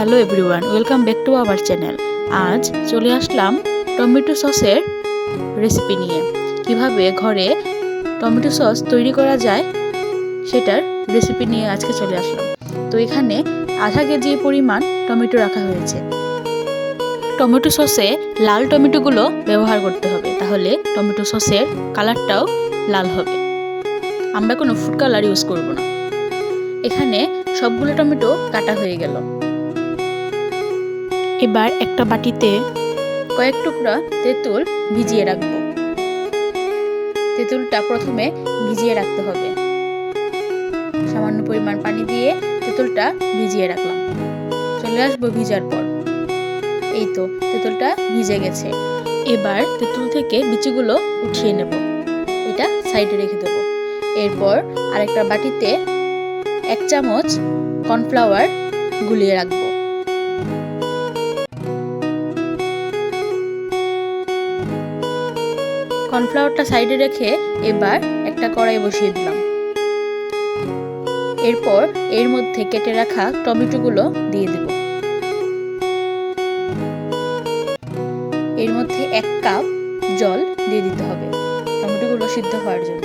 Hello everyone, welcome back to our channel. আজ চলে আসলাম tomato সসের রেসিপি নিয়ে। কিভাবে ঘরে টমেটো সস তৈরি করা যায় সেটার রেসিপি নিয়ে আজকে চলে আসলাম। তো এখানে আধা কেজি পরিমাণ টমেটো রাখা হয়েছে। টমেটো সসে লাল টমেটোগুলো ব্যবহার করতে হবে, তাহলে টমেটো সসের কালারটাও লাল হবে। আমরা কোনো ফুড কালার ইউজ করব না। এখানে সবগুলো টমেটো কাটা হয়ে গেল। এবার একটা বাটিতে কয়েক টুকরা তেঁতুল ভিজিয়ে রাখবো। তেঁতুলটা প্রথমে ভিজিয়ে রাখতে হবে। সামান্য পরিমাণ পানি দিয়ে তেঁতুলটা ভিজিয়ে রাখলাম। চলে আসবো ভিজার পর। এই তো তেঁতুলটা ভিজে গেছে। এবার তেঁতুল থেকে বিচিগুলো উঠিয়ে নেব। এটা সাইডে রেখে দেব। এরপর আরেকটা বাটিতে 1 চামচ কর্নফ্লাওয়ার গুলিয়ে রাখবো। কর্নফ্লাওয়ারটা সাইডে রেখে এবার একটা কড়াই বসিয়ে দিলাম। এরপর এর মধ্যে কেটে রাখা টমেটোগুলো দিয়ে দেব। এর মধ্যে 1 কাপ জল দিয়ে দিতে হবে টমেটোগুলো সিদ্ধ হওয়ার জন্য।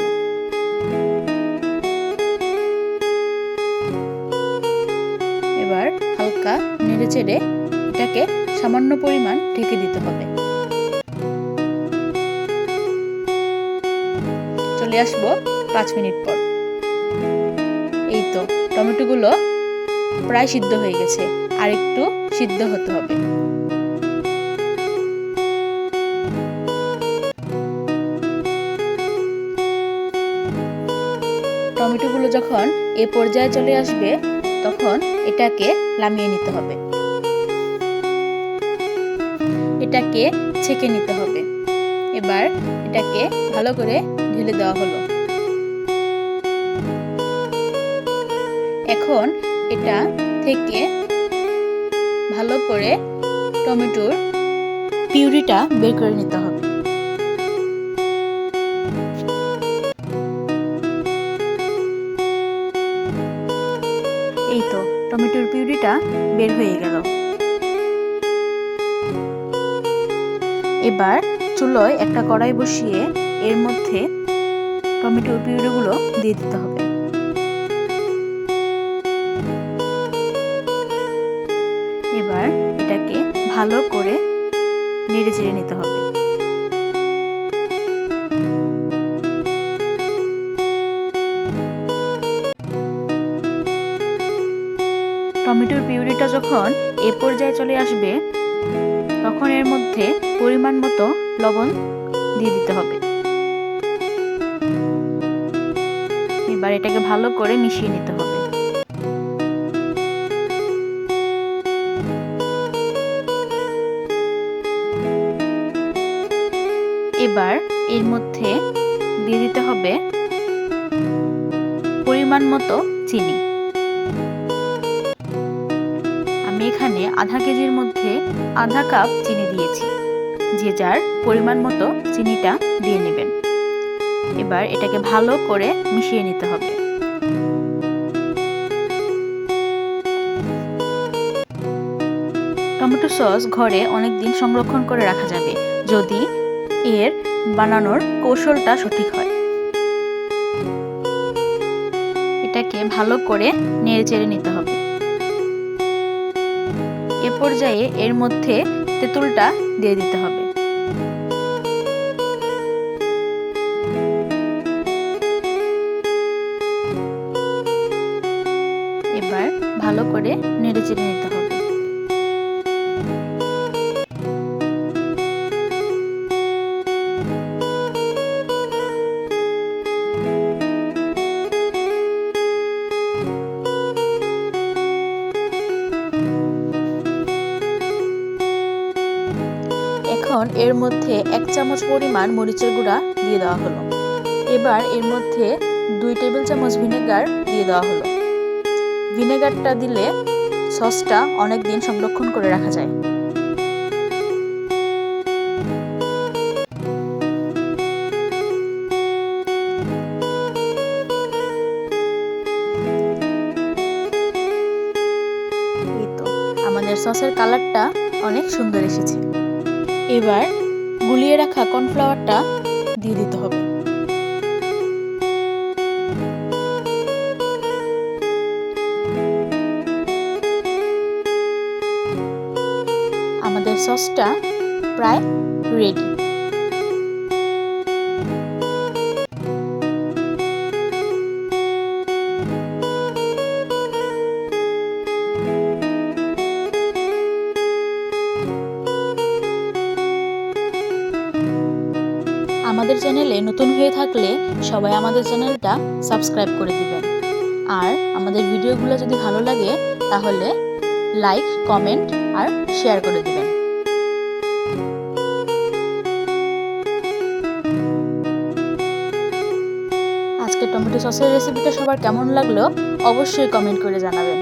এবার হালকা নেড়েচেড়ে এটাকে সামান্য পরিমাণ ঢেকে দিতে হবে। চলে আসবো 5 মিনিট পর। এই তো টমেটোগুলো প্রায় সিদ্ধ হয়ে গেছে, আর একটু সিদ্ধ হতে হবে। টমেটোগুলো যখন এই পর্যায়ে চলে আসবে তখন এটাকে নামিয়ে নিতে হবে। এটাকে ছেঁকে নিতে হবে। এবার এটাকে ভালো করে ঢেলে দেওয়া হলো। এখন এটা থেকে ভালো করে টমেটোর পিউরিটা বের করে নিতে হবে। এই তো টমেটোর পিউরিটা বের হয়ে গেল। এবার চুলোয় একটা কড়াই বসিয়ে এর মধ্যে টমেটোর পিউরিগুলো দিয়ে দিতে হবে। এবার এটাকে ভালো করে নেড়ে চেড়ে নিতে হবে। টমেটোর পিউরিটা যখন এ পর্যায়ে চলে আসবে তখন এর মধ্যে পরিমাণ মতো লবণ দিয়ে দিতে হবে। এবার এটাকে ভালো করে মিশিয়ে নিতে হবে। এবার এর মধ্যে দিয়ে দিতে হবে পরিমাণ মতো চিনি। আমি এখানে আধা কেজির মধ্যে আধা কাপ চিনি দিয়েছি। যে যার পরিমাণ মতো চিনিটা দিয়ে নেবেন। এবার এটাকে ভালো করে মিশিয়ে নিতে হবে। টমেটো সস ঘরে অনেক দিন সংরক্ষণ করে রাখা যাবে যদি এর বানানোর কৌশলটা সঠিক হয়। এটাকে ভালো করে নেড়েচেড়ে নিতে হবে। এ পর্যায়ে এর মধ্যে তেঁতুলটা দিয়ে দিতে হবে। এবার ভালো করে নেড়েচেড়ে নিতে হবে। এখন এর মধ্যে 1 চামচ পরিমাণ মরিচের গুঁড়া দিয়ে দেওয়া হলো। এবার এর মধ্যে 2 টেবিল চামচ ভিনেগার দিয়ে দেওয়া হলো। ভিনেগারটা দিলে সসটা অনেক দিন সংরক্ষণ করে রাখা যায়। এই তো আমাদের আমাদের সসের কালারটা অনেক সুন্দর এসেছে। এবার গুলিয়ে রাখা কর্নফ্লাওয়ারটা দিয়ে দিতে হবে। আমাদের সসটা প্রায় রেডি। আমাদের চ্যানেলে নতুন হয়ে থাকলে সবাই আমাদের চ্যানেলটা সাবস্ক্রাইব করে দিবেন। আর আমাদের ভিডিওগুলো যদি ভালো লাগে তাহলে লাইক, কমেন্ট আর শেয়ার করে দিবেন। আজকে টমেটো সসের রেসিপিটা সবার কেমন লাগলো অবশ্যই কমেন্ট করে জানাবেন।